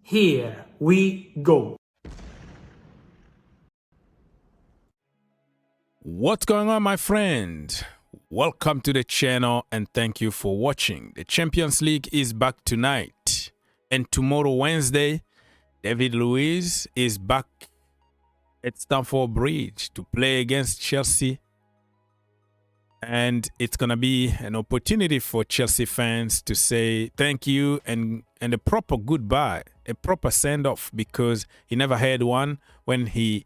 Here we go. What's going on, my friend? Welcome to the channel and thank you for watching. The Champions League is back tonight, and tomorrow, Wednesday, David Luiz is back at Stamford Bridge to play against Chelsea. And it's going to be an opportunity for Chelsea fans to say thank you and a proper goodbye, a proper send-off, because he never had one when he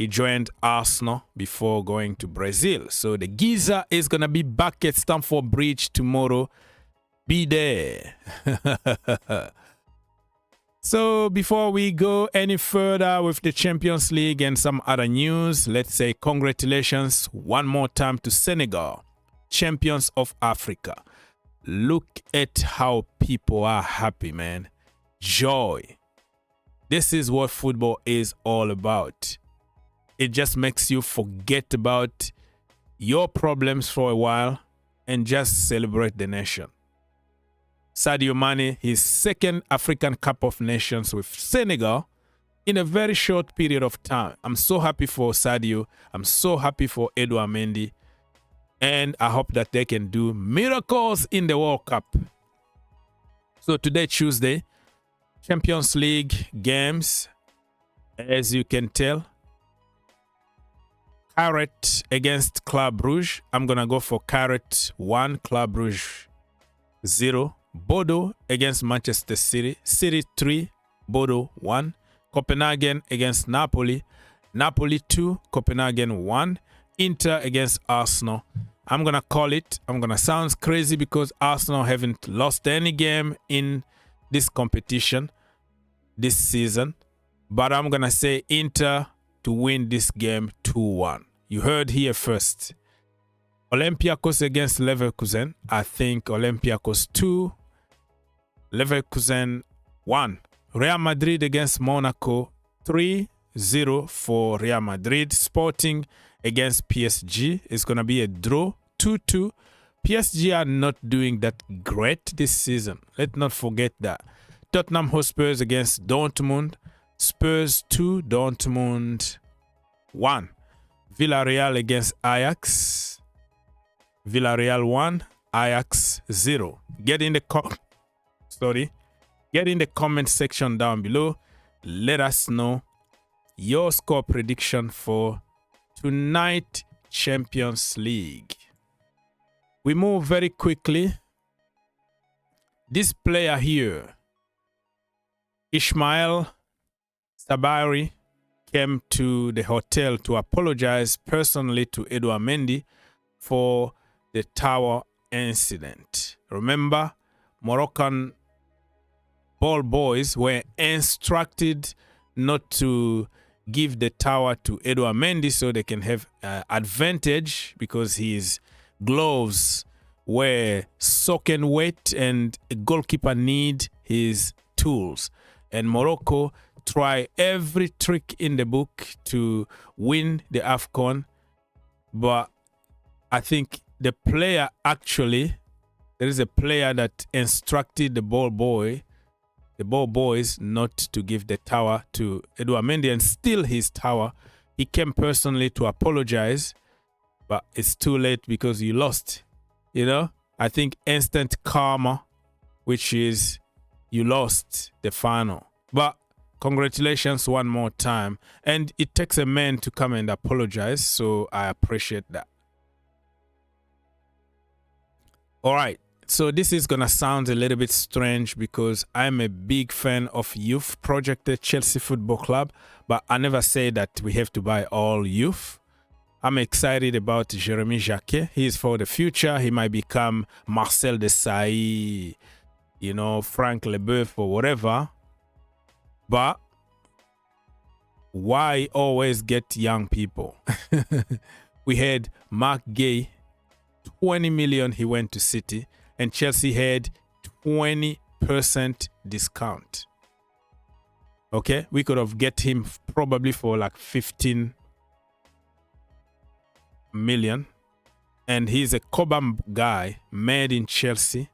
joined Arsenal before going to Brazil. So the geezer is going to be back at Stamford Bridge tomorrow. Be there. So before we go any further with the Champions League and some other news, let's say congratulations one more time to Senegal, Champions of Africa. Look at how people are happy, man. Joy. This is what football is all about. It just makes you forget about your problems for a while and just celebrate the nation. Sadio Mane, his second African Cup of Nations with Senegal in a very short period of time. I'm so happy for Sadio. I'm so happy for Edouard Mendy. And I hope that they can do miracles in the World Cup. So today, Tuesday, Champions League games, as you can tell. Carrot against Club Brugge. I'm going to go for Carrot 1, Club Brugge 0. Bodo against Manchester City. City 3, Bodo 1. Copenhagen against Napoli. Napoli 2, Copenhagen 1. Inter against Arsenal. I'm going to call it. I'm going to sound crazy because Arsenal haven't lost any game in this competition this season. But I'm going to say Inter to win this game 2-1. You heard here first. Olympiacos against Leverkusen. I think Olympiacos 2, Leverkusen 1. Real Madrid against Monaco 3-0 for Real Madrid. Sporting against PSG is going to be a draw 2-2. PSG are not doing that great this season. Let's not forget that. Tottenham Hotspur against Dortmund. Spurs 2, Dortmund 1. Villarreal against Ajax. Villarreal 1, Ajax 0. Get in the comment section down below. Let us know your score prediction for tonight Champions League. We move very quickly. This player here, Ismail Sabari, came to the hotel to apologize personally to Edouard Mendy for the tower incident. Remember, Moroccan ball boys were instructed not to give the tower to Edouard Mendy so they can have advantage because his gloves were soaking wet and a goalkeeper need his tools. And Morocco try every trick in the book to win the AFCON, but I think the player actually, there is a player that instructed the ball boys not to give the tower to Edouard Mendy and steal his tower. He came personally to apologize, but it's too late because you lost. You know, I think instant karma, which is you lost the final. But congratulations one more time. And it takes a man to come and apologize, so I appreciate that. All right, so this is going to sound a little bit strange because I'm a big fan of youth project at Chelsea Football Club, but I never say that we have to buy all youth. I'm excited about Jeremy Jaquet. He is for the future. He might become Marcel Desailly, you know, Frank Leboeuf or whatever. But why always get young people? We had Mark Guehi, 20 million he went to City, and Chelsea had 20% discount. Okay, we could have get him probably for like 15 million. And he's a Cobham guy, made in Chelsea.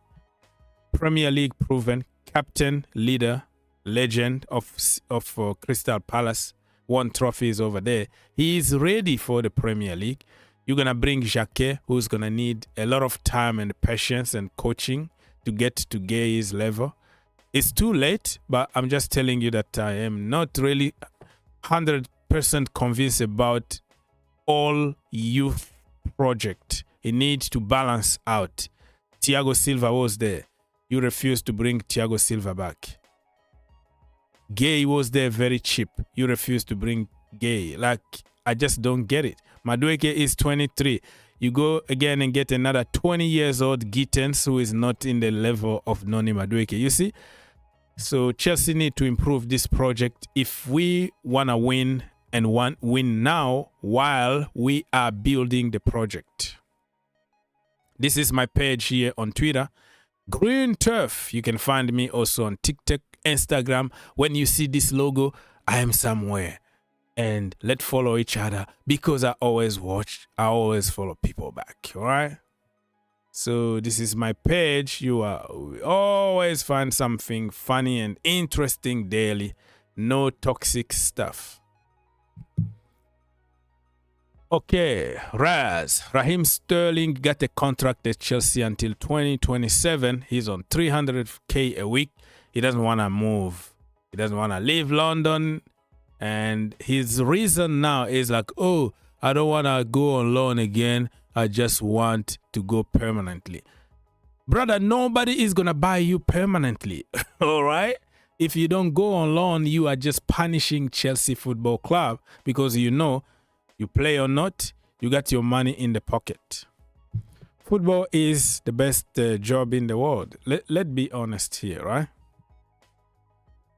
Premier League proven, captain, leader, legend of Crystal Palace, won trophies over there. He is ready for the Premier League. You're going to bring Jaquet, who's going to need a lot of time and patience and coaching to get to Guehi's level. It's too late, but I'm just telling you that I am not really 100% convinced about all youth project. It needs to balance out. Thiago Silva was there. You refused to bring Thiago Silva back. Guehi was there very cheap. You refused to bring Guehi. Like, I just don't get it. Madueke is 23. You go again and get another 20 years old Gittens who is not in the level of Noni Madueke. You see? So Chelsea need to improve this project if we want to win and win now while we are building the project. This is my page here on Twitter. Green Turf. You can find me also on TikTok, Instagram. When you see this logo, I am somewhere. And let's follow each other because I always follow people back. All right? So this is my page. You always find something funny and interesting daily. No toxic stuff. Okay, Raheem Sterling got a contract at Chelsea until 2027. He's on 300k a week. He doesn't want to move. He doesn't want to leave London. And his reason now is like, oh, I don't want to go on loan again. I just want to go permanently. Brother, nobody is going to buy you permanently. All right? If you don't go on loan, you are just punishing Chelsea Football Club because you know, you play or not, you got your money in the pocket. Football is the best job in the world. Let's be honest here, right?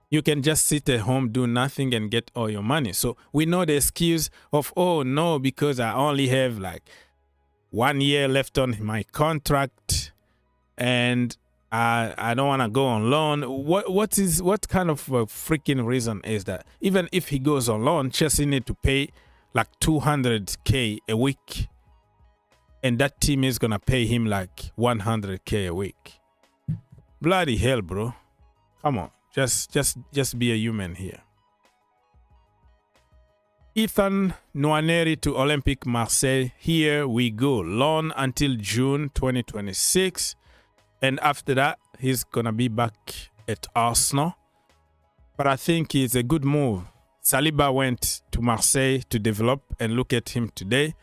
You can just sit at home, do nothing, and get all your money. So we know the excuse of, oh, no, because I only have like 1 year left on my contract and I don't want to go on loan. What kind of a freaking reason is that? Even if he goes on loan, Chelsea need to pay like 200k a week, and that team is gonna pay him like 100k a week. Bloody hell, bro! Come on, just be a human here. Ethan Nwaneri to Olympique Marseille. Here we go. Loan until June 2026, and after that he's gonna be back at Arsenal. But I think it's a good move. Saliba went to Marseille to develop, and look at him today.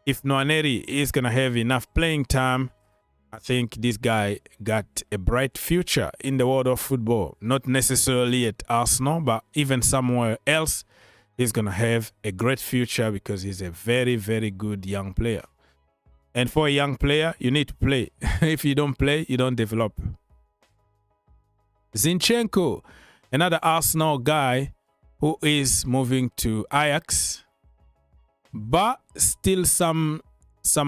If Nwaneri is going to have enough playing time, I think this guy got a bright future in the world of football. Not necessarily at Arsenal, but even somewhere else, he's going to have a great future because he's a very, very good young player. And for a young player, you need to play. If you don't play, you don't develop. Zinchenko, another Arsenal guy, who is moving to Ajax, but still some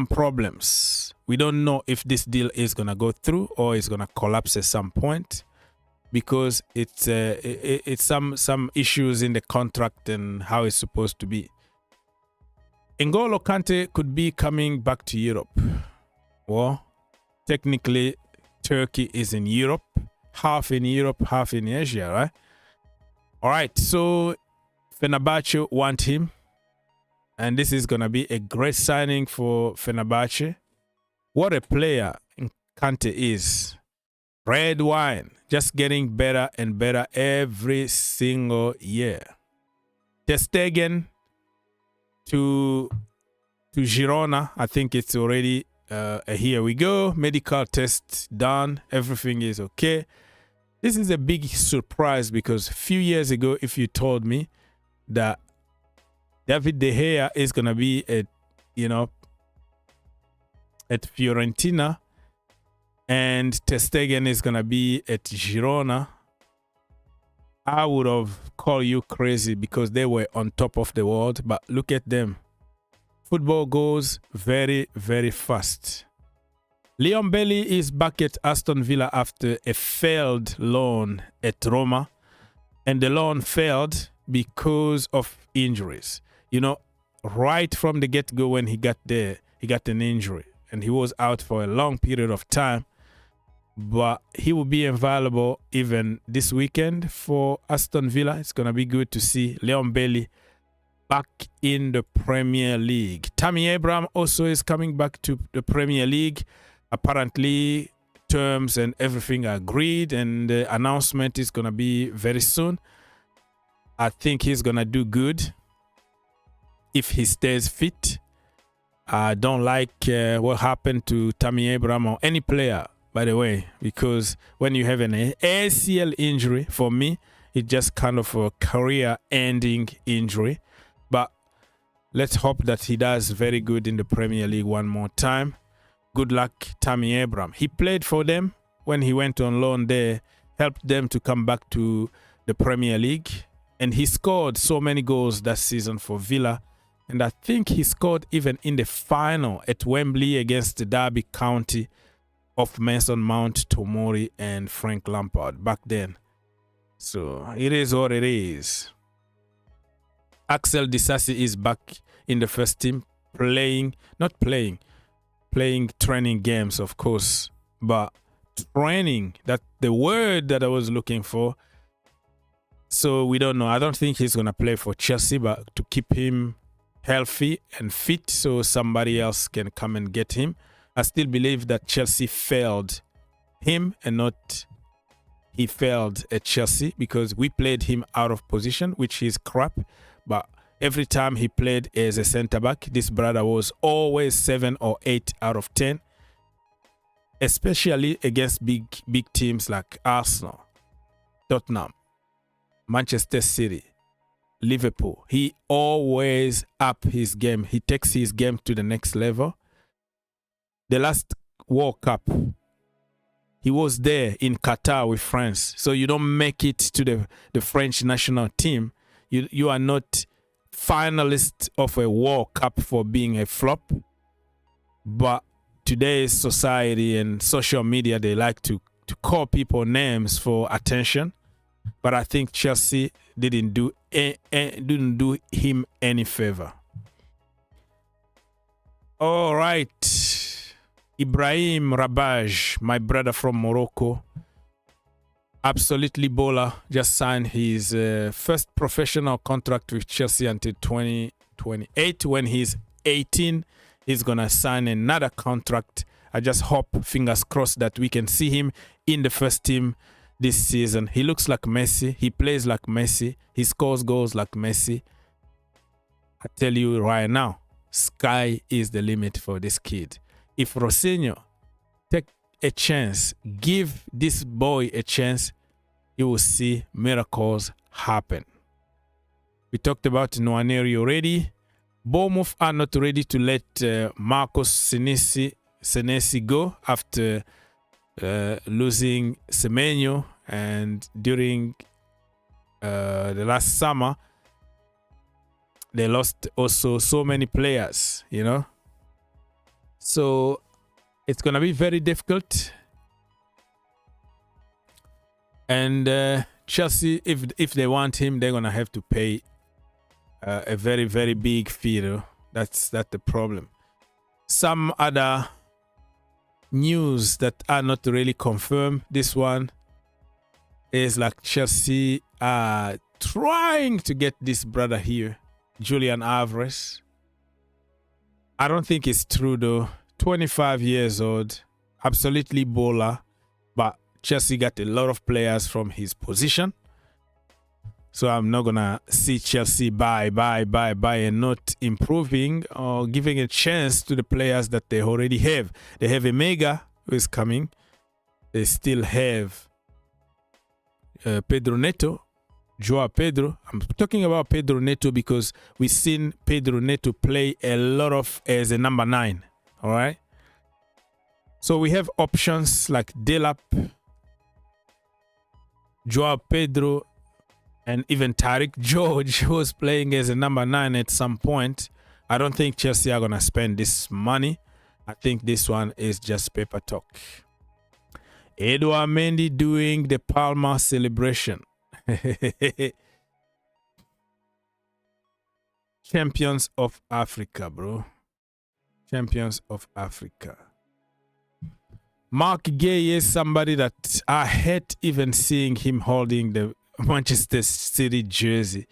problems. We don't know if this deal is gonna go through or it's gonna collapse at some point because it's some issues in the contract and how it's supposed to be. N'Golo Kante could be coming back to Europe. Well, technically, Turkey is in Europe, half in Asia, right? All right, so Fenerbahce want him, and this is going to be a great signing for Fenerbahce. What a player Kante is. Red wine, just getting better and better every single year. Ter Stegen to Girona, I think it's already here we go. Medical test done, everything is okay. This is a big surprise because a few years ago, if you told me that David De Gea is going to be at Fiorentina and Ter Stegen is going to be at Girona, I would have called you crazy because they were on top of the world. But look at them. Football goes very, very fast. Leon Bailey is back at Aston Villa after a failed loan at Roma. And the loan failed because of injuries. You know, right from the get-go when he got there, he got an injury. And he was out for a long period of time. but he will be available even this weekend for Aston Villa. It's going to be good to see Leon Bailey back in the Premier League. Tammy Abraham also is coming back to the Premier League. Apparently, terms and everything are agreed, and the announcement is going to be very soon. I think he's going to do good if he stays fit. I don't like what happened to Tammy Abraham or any player, by the way, because when you have an ACL injury, for me, it's just kind of a career-ending injury. But let's hope that he does very good in the Premier League one more time. Good luck, Tammy Abraham. He played for them when he went on loan there, helped them to come back to the Premier League. And he scored so many goals that season for Villa. And I think he scored even in the final at Wembley against the Derby County of Mason Mount, Tomori, and Frank Lampard back then. So it is what it is. Axel Disasi is back in the first team, playing training games, of course, but training, that's the word that I was looking for. So we don't know. I don't think he's going to play for Chelsea, but to keep him healthy and fit so somebody else can come and get him. I still believe that Chelsea failed him and not he failed at Chelsea, because we played him out of position, which is crap. But every time he played as a centre-back, this brother was always 7 or 8 out of 10, especially against big teams like Arsenal, Tottenham, Manchester City, Liverpool. He always up his game. He takes his game to the next level. The last World Cup, he was there in Qatar with France. So you don't make it to the French national team. You are not finalist of a World Cup for being a flop. But today's society and social media, they like to call people names for attention. But I think Chelsea didn't do him any favor. All right. Ibrahim Rabaj, my brother from Morocco, absolutely baller, just signed his first professional contract with Chelsea until 2028. When he's 18, he's going to sign another contract. I just hope, fingers crossed, that we can see him in the first team this season. He looks like Messi. He plays like Messi. He scores goals like Messi. I tell you right now, sky is the limit for this kid. If Rosinho take a chance, give this boy a chance, you will see miracles happen. We talked about Nwaneri already. Bournemouth are not ready to let Marcos Senesi go after losing Semenyo, and during the last summer they lost also so many players, you know. So it's gonna be very difficult. And Chelsea, if they want him, they're gonna have to pay a very, very big fee, though. That's the problem. Some other news that are not really confirmed. This one is like Chelsea are trying to get this brother here, Julian Alvarez. I don't think it's true though. 25 years old, absolutely baller, but Chelsea got a lot of players from his position. So I'm not gonna see Chelsea buy and not improving or giving a chance to the players that they already have. They have a Mega who is coming. They still have Pedro Neto, Joao Pedro. I'm talking about Pedro Neto because we've seen Pedro Neto play a lot of as a number 9. All right. So we have options like Delap, Joao Pedro, and even Tariq George, who was playing as a number 9 at some point. I don't think Chelsea are going to spend this money. I think this one is just paper talk. Edouard Mendy doing the Palma celebration. Champions of Africa, bro. Champions of Africa. Mark Guehi is somebody that I hate even seeing him holding the Manchester City jersey.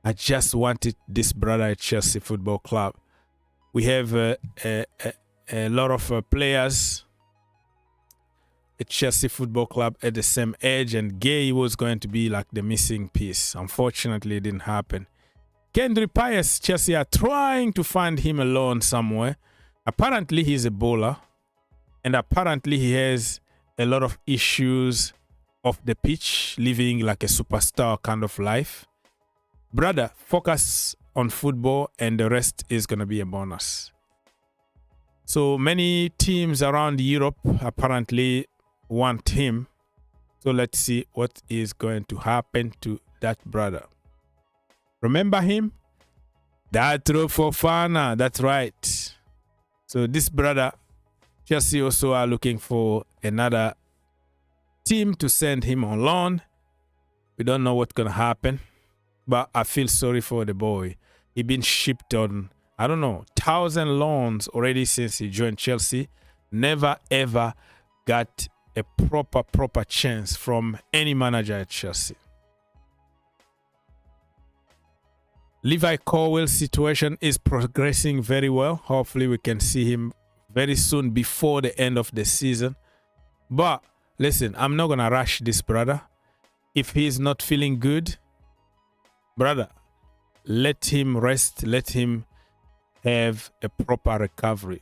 I just wanted this brother at Chelsea Football Club. We have a lot of players at Chelsea Football Club at the same age, and Guehi was going to be like the missing piece. Unfortunately, it didn't happen. Kendry Pius, Chelsea are trying to find him a loan somewhere. Apparently, he's a bowler, and apparently he has a lot of issues off the pitch, living like a superstar kind of life. Brother, focus on football, and the rest is going to be a bonus. So many teams around Europe apparently want him. So let's see what is going to happen to that brother. Remember him? Datro Fofana, that's right. So this brother, Chelsea also are looking for another team to send him on loan. We don't know what's going to happen, but I feel sorry for the boy. He's been shipped on, I don't know, 1,000 loans already since he joined Chelsea. Never ever got a proper chance from any manager at Chelsea. Levi Colwell's situation is progressing very well. Hopefully we can see him very soon before the end of the season. But listen, I'm not going to rush this brother. If he's not feeling good, brother, let him rest. Let him have a proper recovery.